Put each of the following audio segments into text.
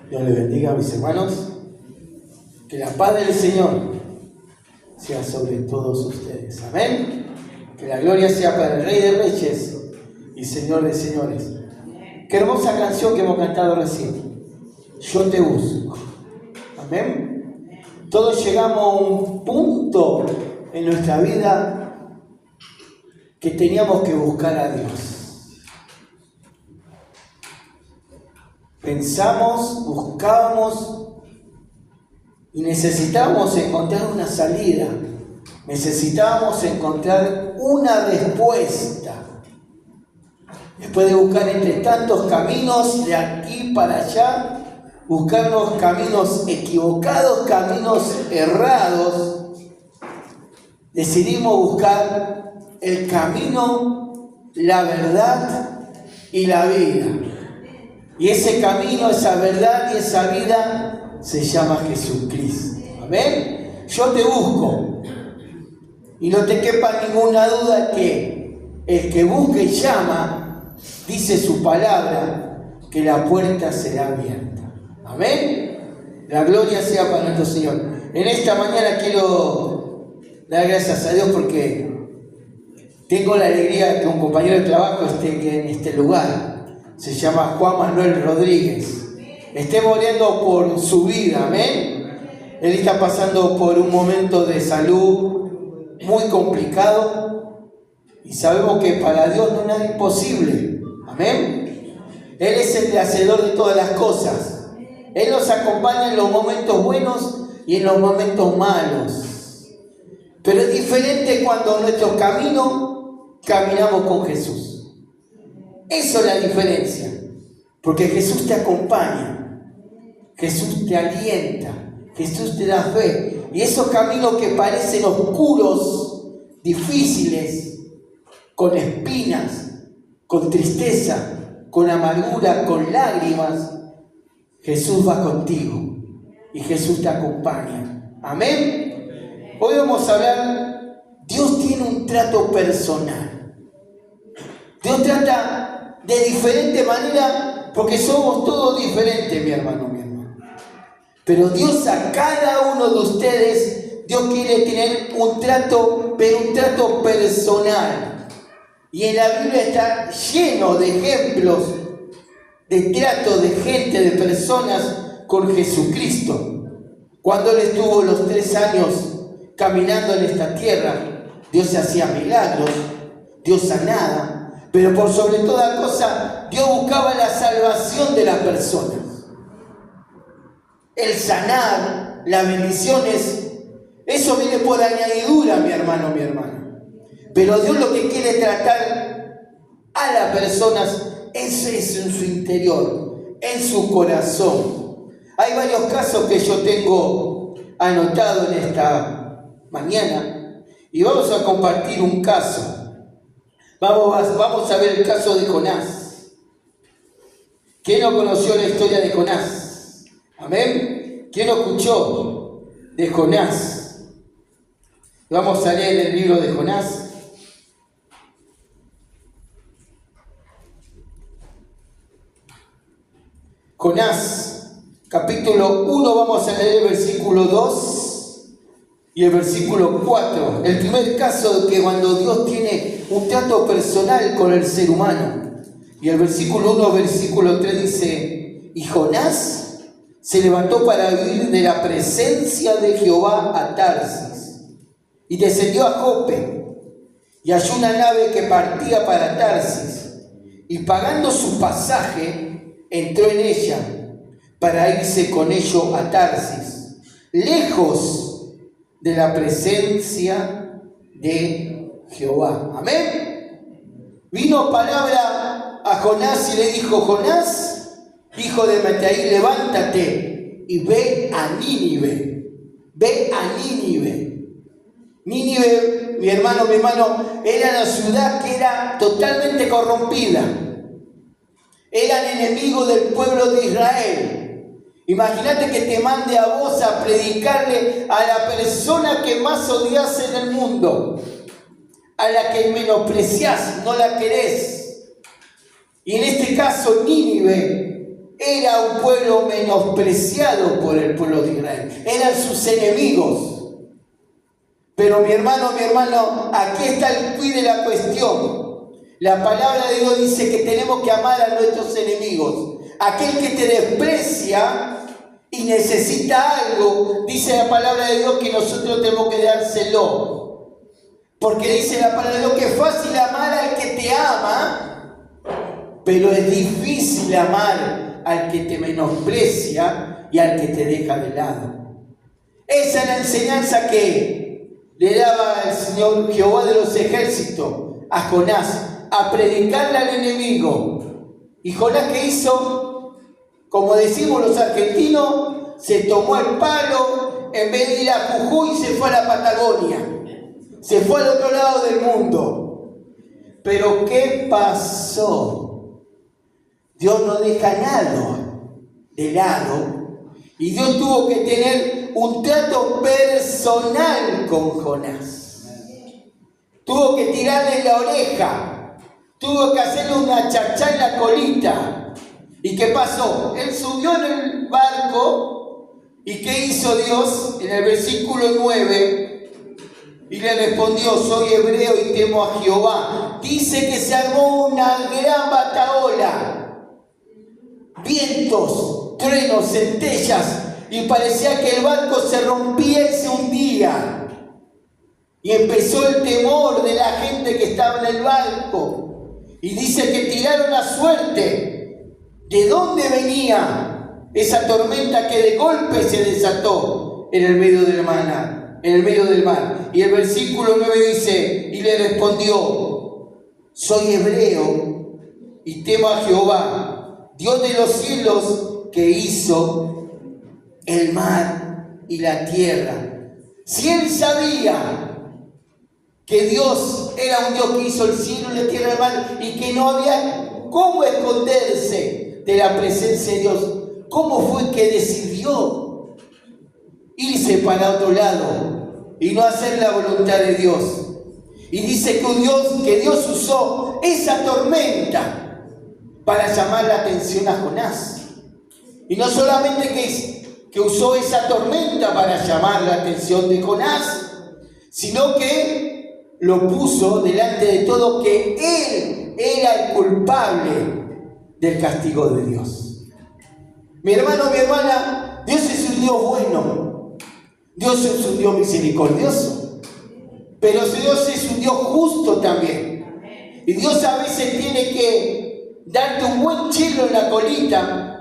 Dios les bendiga, mis hermanos. Que la paz del Señor sea sobre todos ustedes. Amén. Que la gloria sea para el Rey de Reyes y Señor de Señores. Qué hermosa canción que hemos cantado recién. Yo te busco. Amén. Todos llegamos a un punto en nuestra vida que teníamos que buscar a Dios. Pensamos, buscábamos y necesitábamos encontrar una salida. Necesitábamos encontrar una respuesta. Después de buscar entre tantos caminos de aquí para allá, buscar los caminos equivocados, caminos errados, decidimos buscar el camino, la verdad y la vida. Y ese camino, esa verdad y esa vida se llama Jesucristo. Amén. Yo te busco. Y no te quepa ninguna duda que el que busca y llama, dice su palabra, que la puerta será abierta. Amén. La gloria sea para nuestro Señor. En esta mañana quiero dar gracias a Dios porque tengo la alegría de que un compañero de trabajo esté en este lugar. Se llama Juan Manuel Rodríguez. Estemos orando por su vida, amén. Él está pasando por un momento de salud muy complicado y sabemos que para Dios no hay nada imposible, amén. Él es el hacedor de todas las cosas. Él nos acompaña en los momentos buenos y en los momentos malos. Pero es diferente cuando en nuestro camino caminamos con Jesús. Eso es la diferencia, porque Jesús te acompaña, Jesús te alienta, Jesús te da fe. Y esos caminos que parecen oscuros, difíciles, con espinas, con tristeza, con amargura, con lágrimas, Jesús va contigo y Jesús te acompaña. Amén. Hoy vamos a hablar, Dios tiene un trato personal. Dios trata de diferente manera, porque somos todos diferentes, mi hermano, mi hermano. Pero Dios a cada uno de ustedes, Dios quiere tener un trato, pero un trato personal. Y en la Biblia está lleno de ejemplos de trato de gente, de personas con Jesucristo. Cuando Él estuvo los 3 años caminando en esta tierra, Dios hacía milagros, Dios sanaba. Pero por sobre toda cosa, Dios buscaba la salvación de las personas. El sanar, las bendiciones, eso viene por añadidura, mi hermano, mi hermana. Pero Dios lo que quiere tratar a las personas es en su interior, en su corazón. Hay varios casos que yo tengo anotado en esta mañana y vamos a compartir un caso. Vamos a ver el caso de Jonás. ¿Quién no conoció la historia de Jonás? Amén. ¿Quién no escuchó de Jonás? Vamos a leer el libro de Jonás. Jonás, capítulo 1, vamos a leer el versículo 2 y el versículo 4. El primer caso de que cuando Dios tiene un trato personal con el ser humano. Y el versículo 1, versículo 3 dice: y Jonás se levantó para huir de la presencia de Jehová a Tarsis, y descendió a Jope, y halló una nave que partía para Tarsis, y pagando su pasaje, entró en ella, para irse con ello a Tarsis, lejos de la presencia de Jehová. Amén. Vino palabra a Jonás y le dijo: Jonás, hijo de Amittai, levántate y ve a Nínive. Ve a Nínive. Nínive, mi hermano, era la ciudad que era totalmente corrompida. Eran enemigos del pueblo de Israel. Imagínate que te mande a vos a predicarle a la persona que más odias en el mundo, a la que menospreciás, no la querés. Y en este caso Nínive era un pueblo menospreciado por el pueblo de Israel. Eran sus enemigos. Pero mi hermano, aquí está el quid de la cuestión. La palabra de Dios dice que tenemos que amar a nuestros enemigos. Aquel que te desprecia y necesita algo, dice la palabra de Dios que nosotros tenemos que dárselo. Porque dice la palabra de Dios que es fácil amar al que te ama, pero es difícil amar al que te menosprecia y al que te deja de lado. Esa es la enseñanza que le daba el Señor Jehová de los ejércitos a Jonás, a predicarle al enemigo. ¿Y Jonás qué hizo? Como decimos los argentinos, se tomó el palo, en vez de ir a Jujuy se fue a la Patagonia, se fue al otro lado del mundo. Pero ¿qué pasó? Dios no deja nada de lado y Dios tuvo que tener un trato personal con Jonás. Tuvo que tirarle la oreja, tuvo que hacerle una chachá en la colita. ¿Y qué pasó? Él subió en el barco y ¿qué hizo Dios? En el versículo 9, y le respondió: soy hebreo y temo a Jehová. Dice que se armó una gran batahola, vientos, truenos, centellas, y parecía que el barco se rompía y se hundía. Y empezó el temor de la gente que estaba en el barco. Y dice que tiraron la suerte. ¿De dónde venía esa tormenta que de golpe se desató en el medio del mar? Y el versículo 9 dice: y le respondió: soy hebreo y temo a Jehová, Dios de los cielos, que hizo el mar y la tierra. Si él sabía que Dios era un Dios que hizo el cielo, la tierra y el mar, y que no había cómo esconderse de la presencia de Dios, ¿cómo fue que decidió irse para otro lado y no hacer la voluntad de Dios? Y dice que Dios usó esa tormenta para llamar la atención a Jonás. Y no solamente que usó esa tormenta para llamar la atención de Jonás, sino que lo puso delante de todo, que él era el culpable del castigo de Dios. Mi hermano, mi hermana, Dios es un Dios bueno, Dios es un Dios misericordioso, pero Dios es un Dios justo también. Y Dios a veces tiene que darte un buen chilo en la colita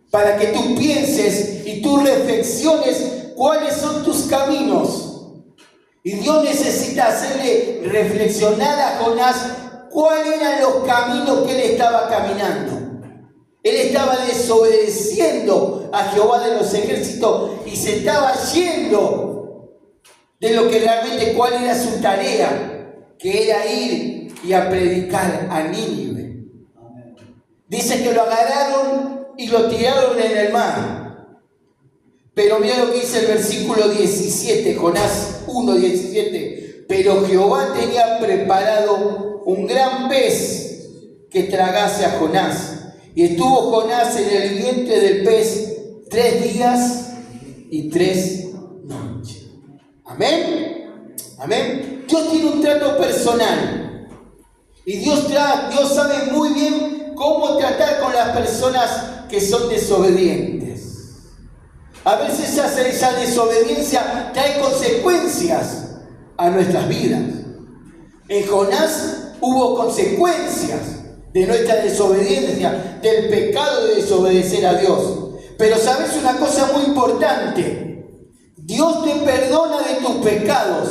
para que tú pienses y tú reflexiones cuáles son tus caminos. Y Dios necesita hacerle reflexionar a Jonás cuáles eran los caminos que él estaba caminando. Él estaba desobedeciendo a Jehová de los ejércitos y se estaba yendo de lo que realmente, cuál era su tarea, que era ir y a predicar a Nínive. Dice que lo agarraron y lo tiraron en el mar. Pero mira lo que dice el versículo 17, Jonás 1:17. Pero Jehová tenía preparado un gran pez que tragase a Jonás. Y estuvo Jonás en el vientre del pez 3 días y 3 noches. Amén. Amén. Dios tiene un trato personal. Y Dios sabe muy bien cómo tratar con las personas que son desobedientes. A veces esa desobediencia trae consecuencias a nuestras vidas. En Jonás hubo consecuencias de nuestra desobediencia, del pecado de desobedecer a Dios. Pero sabes una cosa muy importante: Dios te perdona de tus pecados,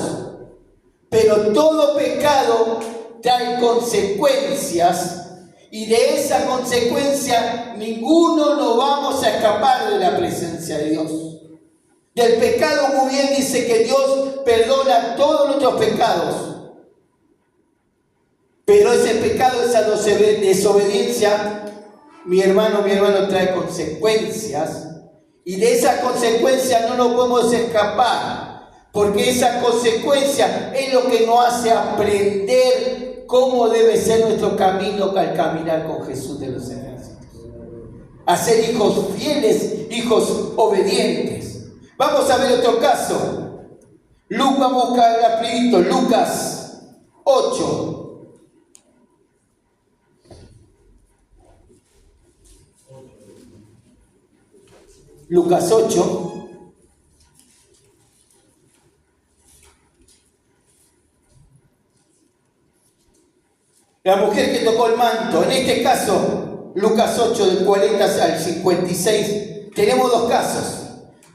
pero todo pecado trae consecuencias, y de esa consecuencia ninguno nos vamos a escapar de la presencia de Dios. Del pecado, muy bien dice que Dios perdona todos nuestros pecados. Pero ese pecado, esa desobediencia, mi hermano, trae consecuencias. Y de esa consecuencia no nos podemos escapar. Porque esa consecuencia es lo que nos hace aprender cómo debe ser nuestro camino al caminar con Jesús de los ejércitos. a ser hijos fieles, hijos obedientes. Vamos a ver otro caso. Vamos a buscar rapidito, Lucas 8. Lucas 8. La mujer que tocó el manto, en este caso, Lucas 8, del 40 al 56, tenemos dos casos.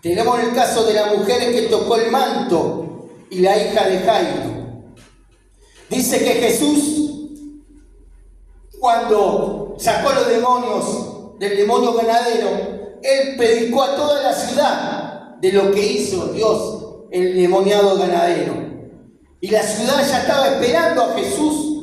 Tenemos el caso de la mujer que tocó el manto y la hija de Jairo. Dice que Jesús, cuando sacó los demonios del demonio ganadero, Él predicó a toda la ciudad de lo que hizo Dios, el demoniado ganadero. Y la ciudad ya estaba esperando a Jesús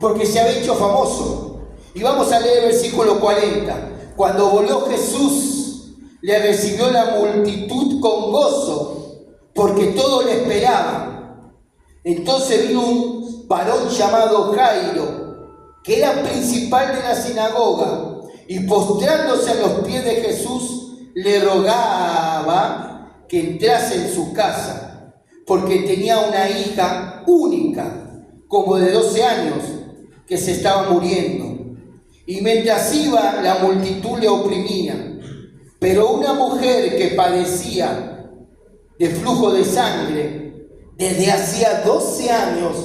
porque se había hecho famoso. Y vamos a leer el versículo 40. Cuando volvió Jesús, le recibió la multitud con gozo, porque todo le esperaba. Entonces vino un varón llamado Jairo, que era principal de la sinagoga, y postrándose a los pies de Jesús, le rogaba que entrase en su casa, porque tenía una hija única, como de 12 años, que se estaba muriendo. Y mientras iba, la multitud le oprimía. Pero una mujer que padecía de flujo de sangre desde hacía 12 años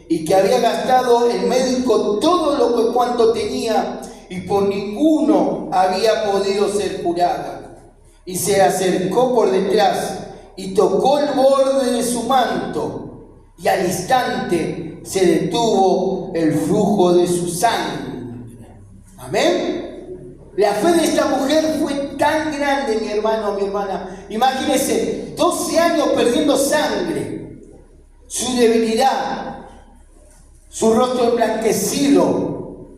y que había gastado el médico todo lo que cuanto tenía y por ninguno había podido ser curada, y se acercó por detrás y tocó el borde de su manto, y al instante se detuvo el flujo de su sangre. Amén. La fe de esta mujer fue tan grande, mi hermano, mi hermana. Imagínense, 12 años perdiendo sangre, su debilidad, su rostro emblanquecido,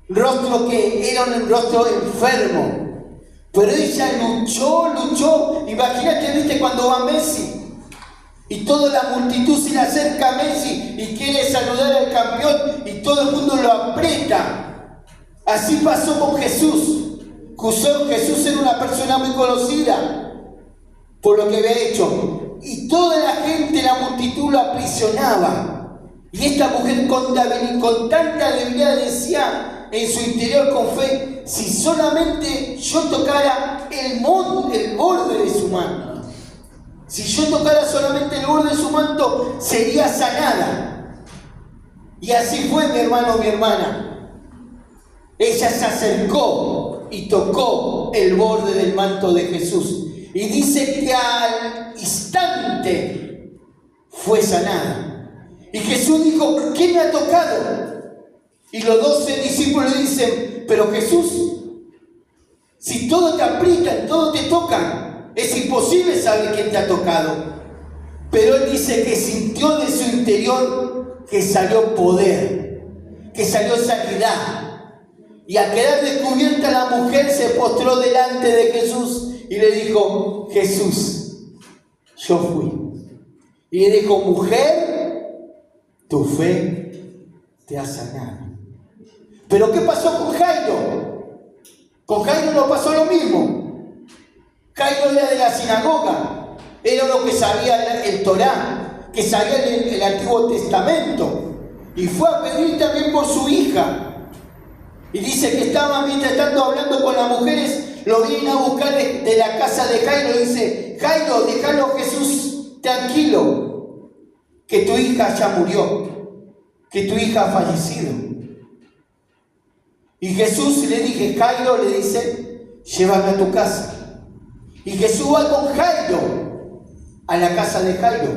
rostro que era un rostro enfermo. Pero ella luchó. Imagínate, viste, cuando va Messi y toda la multitud se le acerca a Messi y quiere saludar al campeón y todo el mundo lo aprieta. Así pasó con Jesús. Jesús era una persona muy conocida por lo que había hecho. Y toda la gente, la multitud lo aprisionaba. Y esta mujer con tanta debilidad decía en su interior con fe: si solamente yo tocara el borde de su manto. Si yo tocara solamente el borde de su manto, sería sanada. Y así fue, mi hermano, mi hermana. Ella se acercó y tocó el borde del manto de Jesús. Y dice que al instante fue sanada. Y Jesús dijo: ¿quién me ha tocado? Y los 12 discípulos dicen: pero Jesús, si todo te aprietan, todo te tocan, es imposible saber quién te ha tocado. Pero él dice que sintió de su interior que salió poder, que salió sanidad. Y al quedar descubierta, la mujer se postró delante de Jesús y le dijo: Jesús, yo fui. Y le dijo: mujer, tu fe te ha sanado. Pero ¿qué pasó con Jairo? Con Jairo no pasó lo mismo. Jairo era de la sinagoga, era lo que sabía el Torá, que sabía el Antiguo Testamento, y fue a pedir también por su hija. Y dice que estaba, mientras tanto, hablando con las mujeres, lo vienen a buscar de la casa de Jairo y dice: Jairo, déjalo, Jesús tranquilo, que tu hija ya murió, que tu hija ha fallecido. Y Jesús le dice: Jairo, le dice, llévame a tu casa. Y Jesús va con Jairo a la casa de Jairo.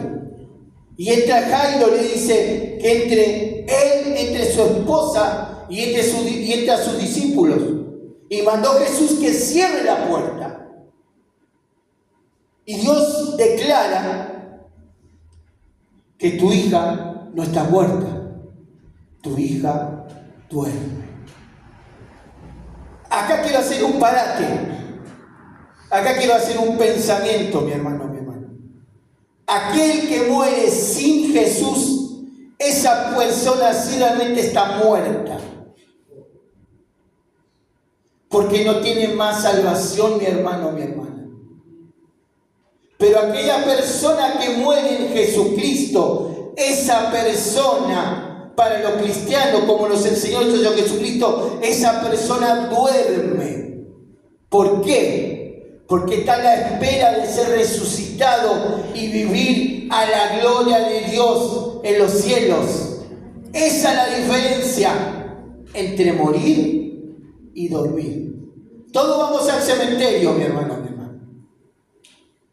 Y entra Jairo, le dice que entre su esposa y entre a sus discípulos. Y mandó Jesús que cierre la puerta. Y Dios declara que tu hija no está muerta, tu hija duerme. Acá quiero hacer un parate. Acá quiero hacer un pensamiento, mi hermano, mi hermana. Aquel que muere sin Jesús, esa persona sí realmente está muerta. porque no tiene más salvación, mi hermano, mi hermana. Pero aquella persona que muere en Jesucristo, esa persona, para los cristianos, como nos enseñó el Señor Jesucristo, esa persona duerme. ¿Por qué? Porque está a la espera de ser resucitado y vivir a la gloria de Dios en los cielos. Esa es la diferencia entre morir y dormir. Todos vamos al cementerio, mi hermano, mi hermana.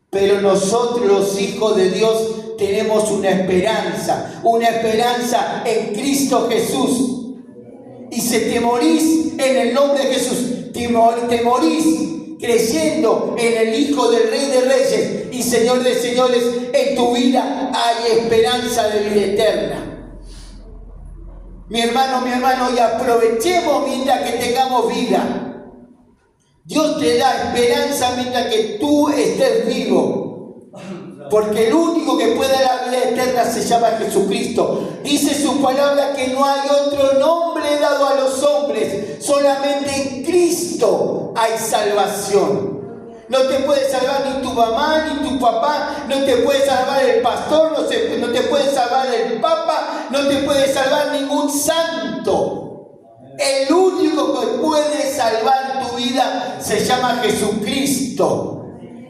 Pero nosotros, los hijos de Dios, tenemos una esperanza en Cristo Jesús. Y si te morís en el nombre de Jesús, te morís creyendo en el Hijo del Rey de Reyes y Señor de Señores, en tu vida hay esperanza de vida eterna. Mi hermano, y aprovechemos mientras que tengamos vida. Dios te da esperanza mientras que tú estés vivo. Porque el único que puede dar la vida eterna se llama Jesucristo. Dice su palabra que no hay otro nombre dado a los hombres. Solamente en Cristo hay salvación. No te puede salvar ni tu mamá, ni tu papá, no te puede salvar el pastor, no te puede salvar el papa, no te puede salvar ningún santo. El único que puede salvar tu vida se llama Jesucristo.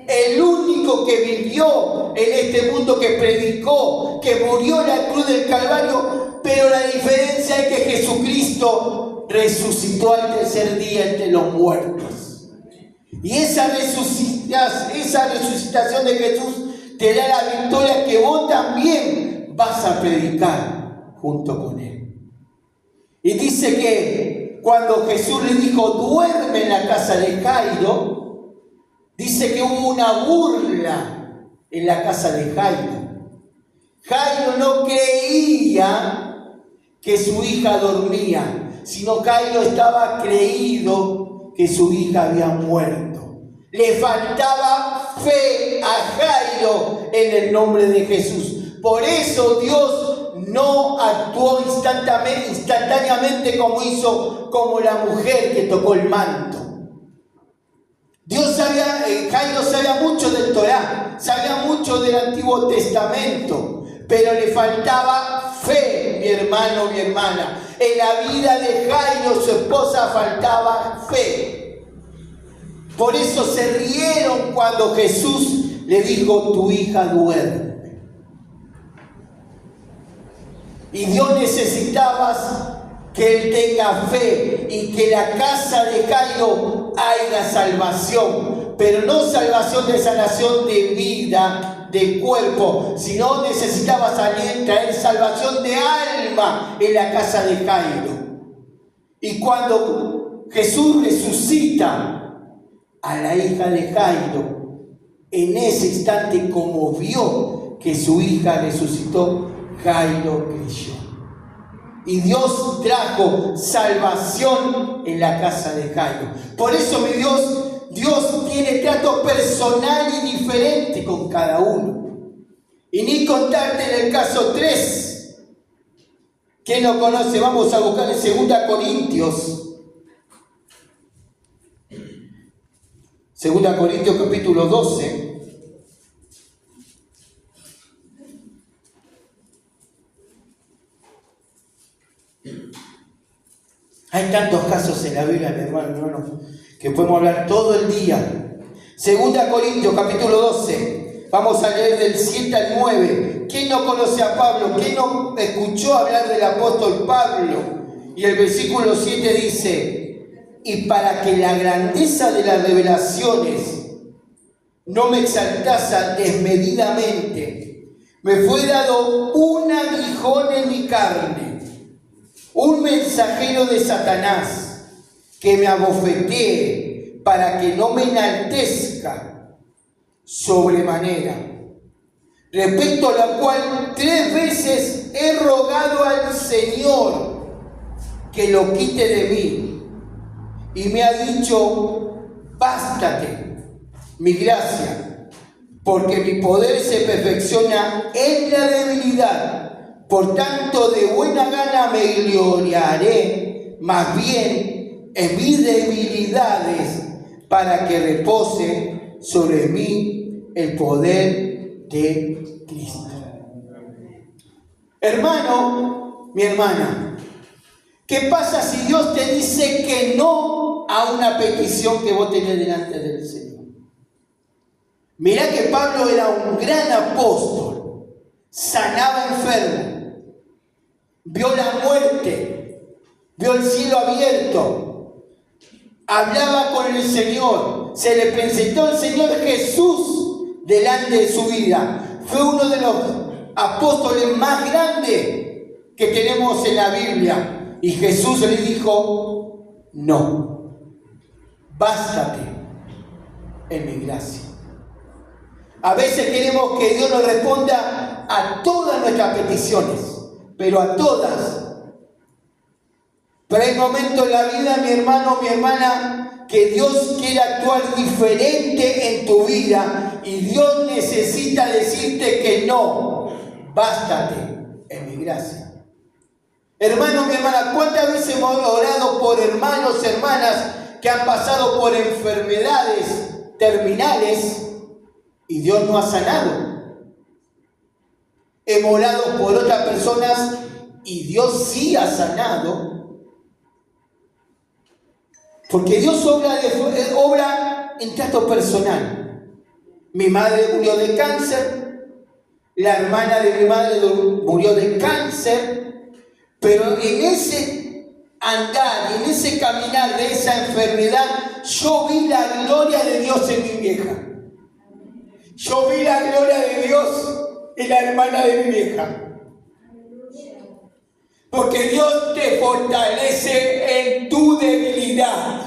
El único que vivió en este mundo, que predicó, que murió en la cruz del Calvario, pero la diferencia es que Jesucristo resucitó al tercer día entre los muertos. Y esa resucitación de Jesús te da la victoria que vos también vas a predicar junto con Él. Y dice que cuando Jesús le dijo, duerme en la casa de Jairo, dice que hubo una burla en la casa de Jairo. Jairo no creía que su hija dormía, sino Jairo estaba creído que su hija había muerto. Le faltaba fe a Jairo en el nombre de Jesús. Por eso Dios no actuó instantáneamente como la mujer que tocó el manto. Jairo sabía mucho del Torá, sabía mucho del Antiguo Testamento, pero le faltaba fe, mi hermano, mi hermana. En la vida de Jairo, su esposa, faltaba fe. Por eso se rieron cuando Jesús le dijo, tu hija duerme. Y Dios necesitaba que él tenga fe y que la casa de Jairo haya salvación, pero no salvación de sanación de vida, de cuerpo, sino necesitaba traer salvación de alma en la casa de Jairo. Y cuando Jesús resucita a la hija de Jairo, en ese instante, como vio que su hija resucitó, Jairo creyó. Y Dios trajo salvación en la casa de Jairo. Por eso, mi Dios tiene trato personal y diferente con cada uno. Y ni contarte en el caso 3. ¿Quién no conoce? Vamos a buscar en 2 Corintios. 2 Corintios capítulo 12. Hay tantos casos en la Biblia, mi hermano, que podemos hablar todo el día. 2 Corintios capítulo 12. Vamos a leer del 7 al 9. ¿Quién no conoce a Pablo? ¿Quién no escuchó hablar del apóstol Pablo? Y el versículo 7 dice, y para que la grandeza de las revelaciones no me exaltase desmedidamente, me fue dado un aguijón en mi carne, un mensajero de Satanás, que me abofetee para que no me enaltezca sobremanera, respecto a la cual 3 veces he rogado al Señor que lo quite de mí. Y me ha dicho, bástate mi gracia, porque mi poder se perfecciona en la debilidad. Por tanto, de buena gana me gloriaré más bien en mis debilidades para que repose sobre mí el poder de Cristo. Hermano, mi hermana, ¿qué pasa si Dios te dice que no a una petición que vos tenés delante del Señor? Mirá que Pablo era un gran apóstol, sanaba enfermos, vio la muerte, vio el cielo abierto, hablaba con el Señor, se le presentó el Señor Jesús delante de su vida. Fue uno de los apóstoles más grandes que tenemos en la Biblia. Y Jesús le dijo: no, bástate en mi gracia. A veces queremos que Dios nos responda a todas nuestras peticiones, pero a todas. Pero hay momentos en la vida, mi hermano, mi hermana, que Dios quiere actuar diferente en tu vida y Dios necesita decirte que no, bástate en mi gracia. Hermano, mi hermana, ¿cuántas veces hemos orado por hermanos, hermanas que han pasado por enfermedades terminales y Dios no ha sanado? Hemos orado por otras personas y Dios sí ha sanado. Porque Dios obra en trato personal. Mi madre murió de cáncer, la hermana de mi madre murió de cáncer, pero en ese andar, en ese caminar de esa enfermedad, yo vi la gloria de Dios en mi vieja. Yo vi la gloria de Dios en la hermana de mi vieja. Porque Dios te fortalece en tu debilidad.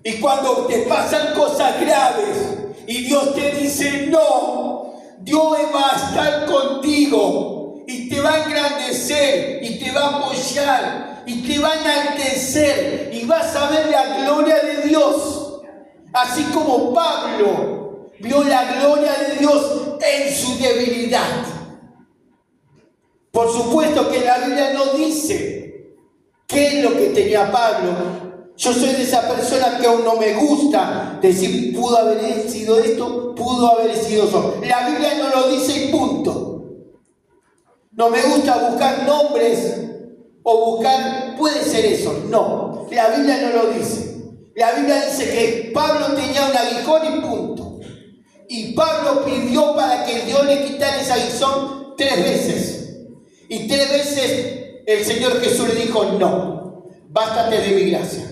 Y cuando te pasan cosas graves y Dios te dice no, Dios va a estar contigo y te va a engrandecer y te va a apoyar y te va a enaltecer y vas a ver la gloria de Dios. Así como Pablo vio la gloria de Dios en su debilidad. Por supuesto que la Biblia no dice qué es lo que tenía Pablo. Yo soy de esa persona que aún no me gusta decir pudo haber sido esto, pudo haber sido eso. La Biblia no lo dice y punto. No me gusta buscar nombres o buscar, puede ser eso. No, la Biblia no lo dice. La Biblia dice que Pablo tenía un aguijón y punto. Y Pablo pidió para que Dios le quitara ese aguijón 3 veces. Y 3 veces el Señor Jesús le dijo: no, bástate de mi gracia.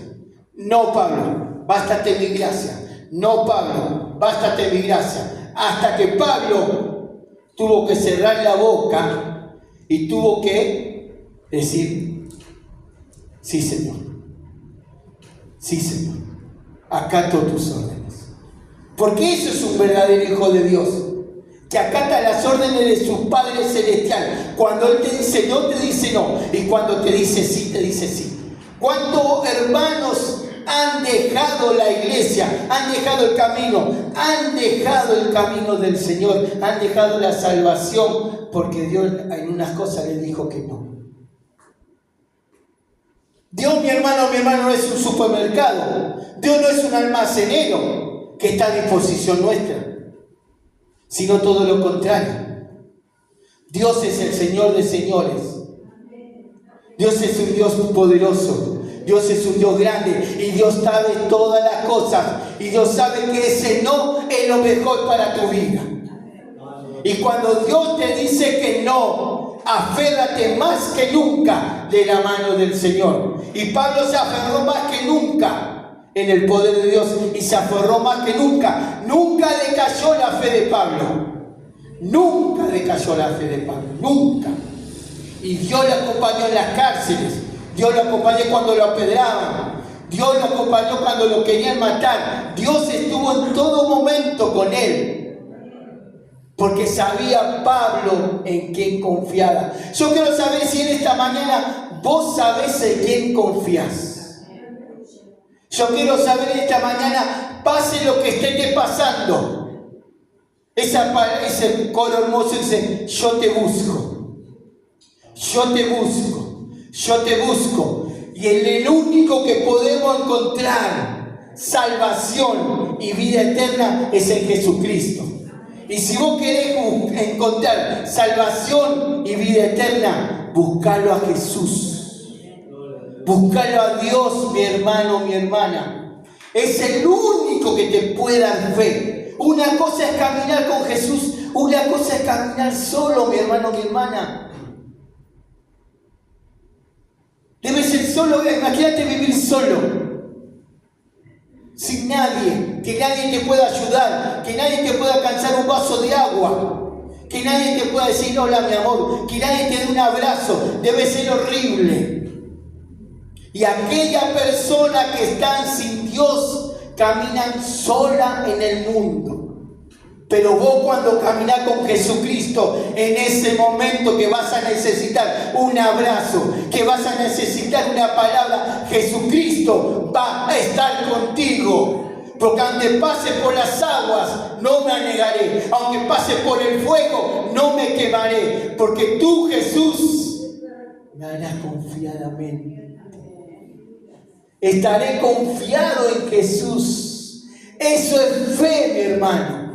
No, Pablo, bástate de mi gracia. No, Pablo, bástate de mi gracia. Hasta que Pablo tuvo que cerrar la boca y tuvo que decir: sí, Señor. Sí, Señor. Acato tus órdenes. Porque eso es un verdadero hijo de Dios, que acata las órdenes de su Padre Celestial. Cuando Él te dice no, te dice no. Y cuando te dice sí, te dice sí. ¿Cuántos hermanos han dejado la iglesia? Han dejado el camino. Han dejado el camino del Señor. Han dejado la salvación porque Dios en unas cosas les dijo que no. Dios, mi hermano, no es un supermercado. Dios no es un almacenero que está a disposición nuestra, sino todo lo contrario. Dios es el Señor de señores. Dios es un Dios poderoso. Dios es un Dios grande y Dios sabe todas las cosas. Y Dios sabe que ese no es lo mejor para tu vida. Y cuando Dios te dice que no, aférrate más que nunca de la mano del Señor. Y Pablo se aferró más que nunca en el poder de Dios y se aferró más que nunca. Nunca decayó la fe de Pablo. Nunca decayó la fe de Pablo. Nunca. Y Dios lo acompañó en las cárceles. Dios lo acompañó cuando lo apedreaban. Dios lo acompañó cuando lo querían matar. Dios estuvo en todo momento con él. Porque sabía Pablo en quién confiaba. Yo quiero saber si en esta mañana vos sabés en quién confías. Yo quiero saber esta mañana, pase lo que esté pasando. Ese coro hermoso dice: yo te busco. Yo te busco. Yo te busco. Y en el único que podemos encontrar salvación y vida eterna es en Jesucristo. Y si vos querés encontrar salvación y vida eterna, buscalo a Jesús. Buscalo a Dios, mi hermano, mi hermana. Es el único que te puede dar fe. Una cosa es caminar con Jesús, una cosa es caminar solo, mi hermano, mi hermana. Debe ser solo, imagínate vivir solo, sin nadie, que nadie te pueda ayudar, que nadie te pueda alcanzar un vaso de agua, que nadie te pueda decir hola mi amor, que nadie te dé un abrazo. Debe ser horrible. Y aquella persona que están sin Dios caminan sola en el mundo. Pero vos cuando caminás con Jesucristo, en ese momento que vas a necesitar un abrazo, que vas a necesitar una palabra, Jesucristo va a estar contigo. Porque aunque pase por las aguas, no me anegaré. Aunque pase por el fuego, no me quemaré. Porque tú, Jesús, me harás confiadamente. Estaré confiado en Jesús. Eso es fe, mi hermano.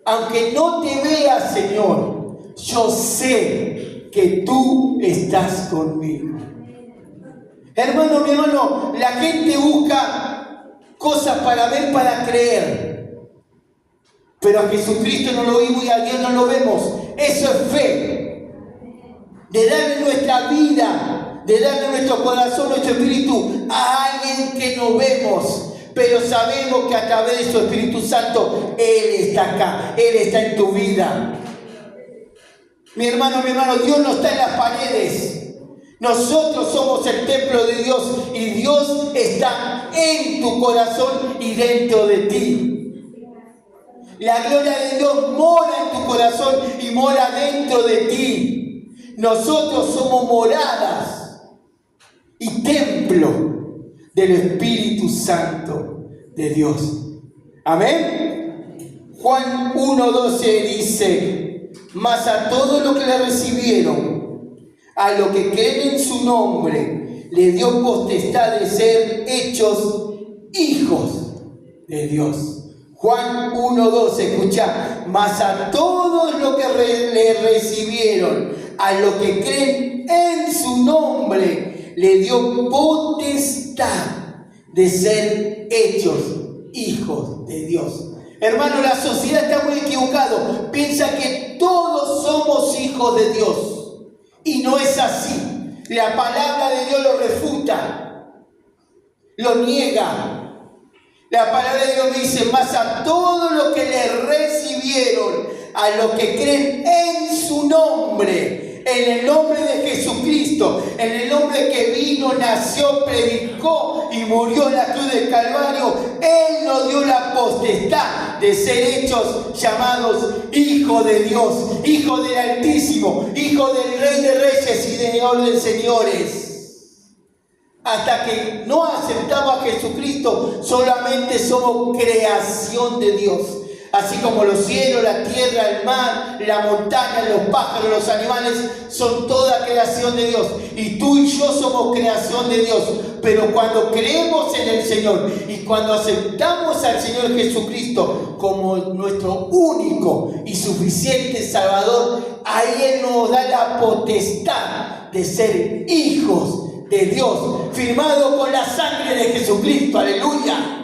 Aunque no te vea, Señor, yo sé que tú estás conmigo. Hermano, mi hermano, la gente busca cosas para ver, para creer. Pero a Jesucristo no lo vimos y a Dios no lo vemos. Eso es fe. De darle nuestra vida, de darle nuestro corazón, nuestro espíritu a alguien que no vemos. Pero sabemos que a través de su Espíritu Santo, Él está acá, Él está en tu vida. Mi hermano, Dios no está en las paredes. Nosotros somos el templo de Dios y Dios está en tu corazón y dentro de ti. La gloria de Dios mora en tu corazón y mora dentro de ti. Nosotros somos moradas y templo del Espíritu Santo de Dios. Amén. Juan 1:12 dice: mas a todos los que le recibieron, a los que creen en su nombre, le dio potestad de ser hechos hijos de Dios. Juan 1:12, escucha: mas a todos los que le recibieron, a los que creen en su nombre, le dio potestad de ser hechos hijos de Dios. Hermano, la sociedad está muy equivocada. Piensa que todos somos hijos de Dios. Y no es así. La palabra de Dios lo refuta, lo niega. La palabra de Dios dice: mas a todos los que le recibieron, a los que creen en su nombre, en el nombre de Jesucristo, en el nombre que vino, nació, predicó y murió en la cruz del Calvario, Él nos dio la potestad de ser hechos llamados hijos de Dios, hijos del Altísimo, hijos del Rey de Reyes y de Señor de Señores. Hasta que no aceptamos a Jesucristo, solamente somos creación de Dios. Así como los cielos, la tierra, el mar, la montaña, los pájaros, los animales, son toda creación de Dios. Y tú y yo somos creación de Dios. Pero cuando creemos en el Señor y cuando aceptamos al Señor Jesucristo como nuestro único y suficiente Salvador, ahí Él nos da la potestad de ser hijos de Dios, firmado con la sangre de Jesucristo. Aleluya.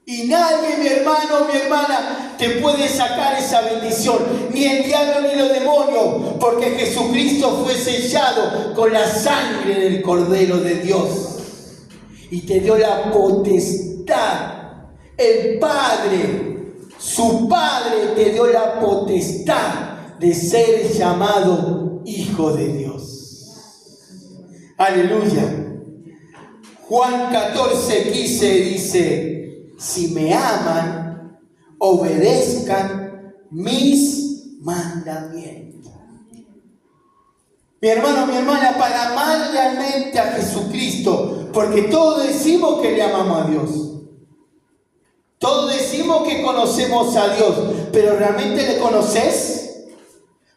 Y nadie, mi hermano, mi hermana, te puede sacar esa bendición. Ni el diablo ni los demonios. Porque Jesucristo fue sellado con la sangre del Cordero de Dios. Y te dio la potestad. El Padre, su Padre, te dio la potestad de ser llamado hijo de Dios. Aleluya. Juan 14:15 dice: si me aman, obedezcan mis mandamientos. Mi hermano, mi hermana, para amar realmente a Jesucristo, porque todos decimos que le amamos a Dios. Todos decimos que conocemos a Dios, pero ¿realmente le conoces?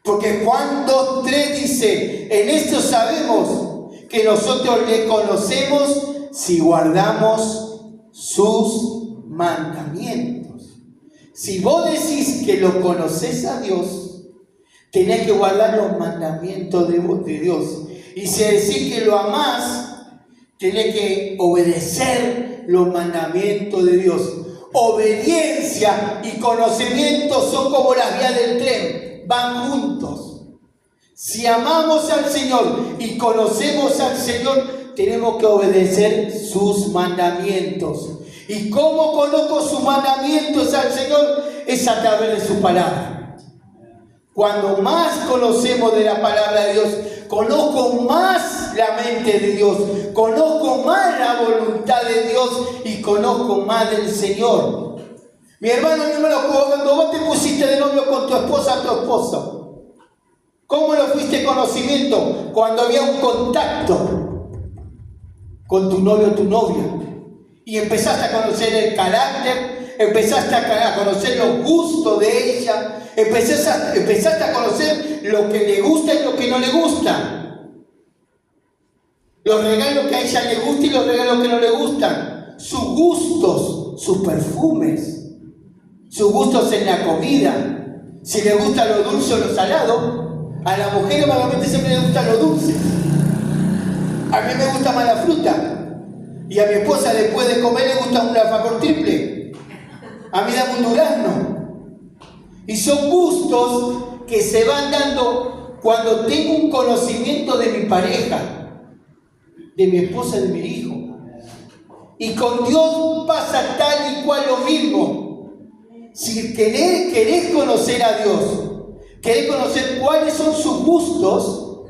Porque Juan 2:3 dice: en esto sabemos que nosotros le conocemos si guardamos sus mandamientos. Si vos decís que lo conocés a Dios, tenés que guardar los mandamientos de Dios. Y si decís que lo amás, tenés que obedecer los mandamientos de Dios. Obediencia y conocimiento son como las vías del tren, van juntos. Si amamos al Señor y conocemos al Señor, tenemos que obedecer sus mandamientos. ¿Y cómo conozco sus mandamientos al Señor? Es a través de su palabra. Cuando más conocemos de la palabra de Dios, conozco más la mente de Dios, conozco más la voluntad de Dios y conozco más del Señor. Mi hermano, cuando vos te pusiste de novio con tu esposo, ¿cómo lo fuiste conocimiento? Cuando había un contacto con tu novio o tu novia y empezaste a conocer el carácter, empezaste a conocer los gustos de ella, empezaste a conocer lo que le gusta y lo que no le gusta, los regalos que a ella le gustan y los regalos que no le gustan, sus gustos, sus perfumes, sus gustos en la comida, si le gusta lo dulce o lo salado. A la mujer normalmente siempre le gusta lo dulce, a mí me gusta más la fruta, y a mi esposa después de comer le gusta un alfajor triple, a mí dame un durazno. Y son gustos que se van dando cuando tengo un conocimiento de mi pareja, de mi esposa, de mi hijo. Y con Dios pasa tal y cual lo mismo. Si querés conocer a Dios, querés conocer cuáles son sus gustos,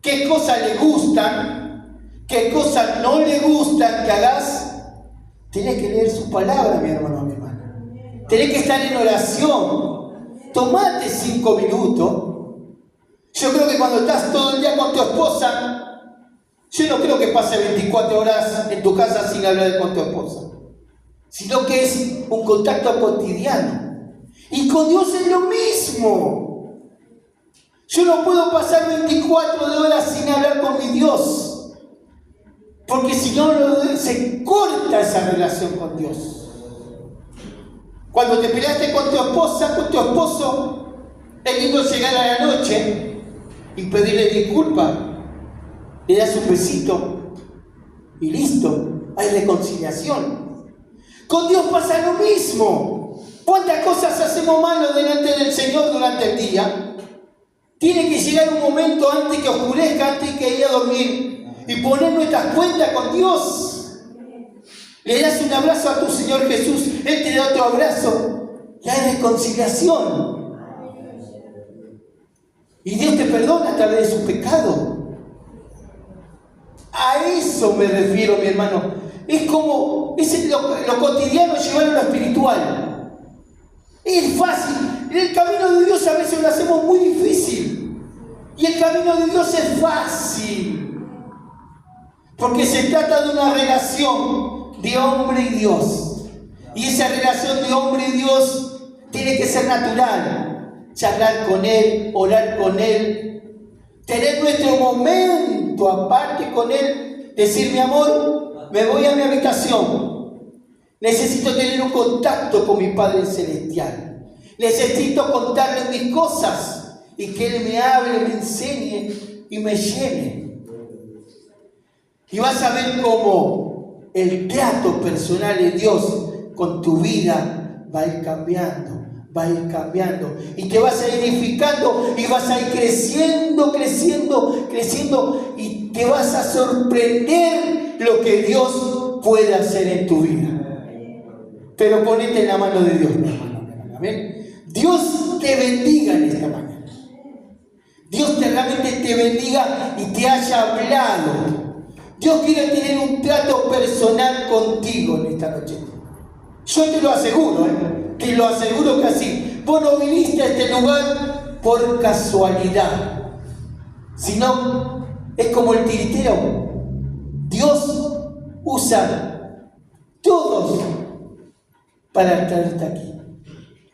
qué cosas le gustan, qué cosas no le gustan que hagas, tenés que leer su palabra, mi hermano, mi hermana. Tenés que estar en oración. Tomate 5 minutos. Yo creo que cuando estás todo el día con tu esposa, yo no creo que pase 24 horas en tu casa sin hablar con tu esposa, sino que es un contacto cotidiano. Y con Dios es lo mismo. Yo no puedo pasar 24 horas sin hablar con mi Dios, porque si no se corta esa relación con Dios. Cuando te peleaste con tu esposa, con tu esposo, es lindo llegar a la noche y pedirle disculpas. Le das un besito y listo, hay reconciliación. Con Dios pasa lo mismo. ¿Cuántas cosas hacemos malo delante del Señor durante el día? Tiene que llegar un momento antes que oscurezca, antes que ir a dormir y poner nuestras cuentas con Dios. Le das un abrazo a tu Señor Jesús, Él te da otro abrazo y hay reconciliación. Y Dios te perdona a través de su pecado. A eso me refiero, mi hermano. Es como, lo cotidiano llevarlo a lo espiritual. Es fácil. El camino de Dios a veces lo hacemos muy difícil. Y el camino de Dios es fácil. Porque se trata de una relación de hombre y Dios. Y esa relación de hombre y Dios tiene que ser natural. Charlar con Él, orar con Él, tener nuestro momento aparte con Él, decir: mi amor, me voy a mi habitación, necesito tener un contacto con mi Padre Celestial, necesito contarle mis cosas y que Él me hable, me enseñe y me llene. Y vas a ver cómo el trato personal de Dios con tu vida va a ir cambiando. Va a ir cambiando y te vas a ir edificando y vas a ir creciendo y te vas a sorprender lo que Dios puede hacer en tu vida. Pero ponete en la mano de Dios, mi hermano. ¿Amén? Dios te bendiga en esta mañana. Dios realmente te bendiga y te haya hablado. Dios quiere tener un trato personal contigo en esta noche. Yo te lo aseguro, te lo aseguro que así. Vos no viniste a este lugar por casualidad, sino es como el tiritero. Dios usa todos para traerte aquí.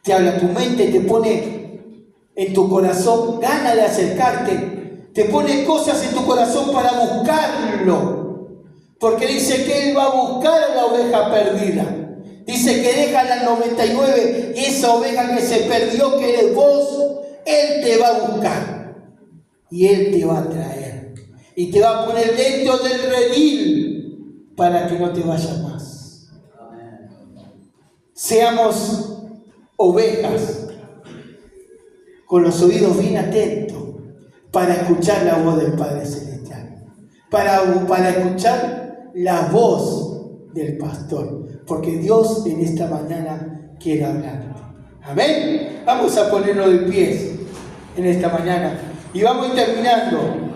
Te habla tu mente, te pone en tu corazón ganas de acercarte, Te pone cosas en tu corazón para buscarlo. Porque dice que Él va a buscar a la oveja perdida. Dice que deja las 99 y esa oveja que se perdió, que eres vos, Él te va a buscar. Y Él te va a traer. Y te va a poner dentro del redil para que no te vayas más. Seamos ovejas con los oídos bien atentos para escuchar la voz del Padre Celestial. Para escuchar la voz del pastor. Porque Dios en esta mañana quiere hablarte. Amén. Vamos a ponernos de pies en esta mañana. Y vamos a ir terminando.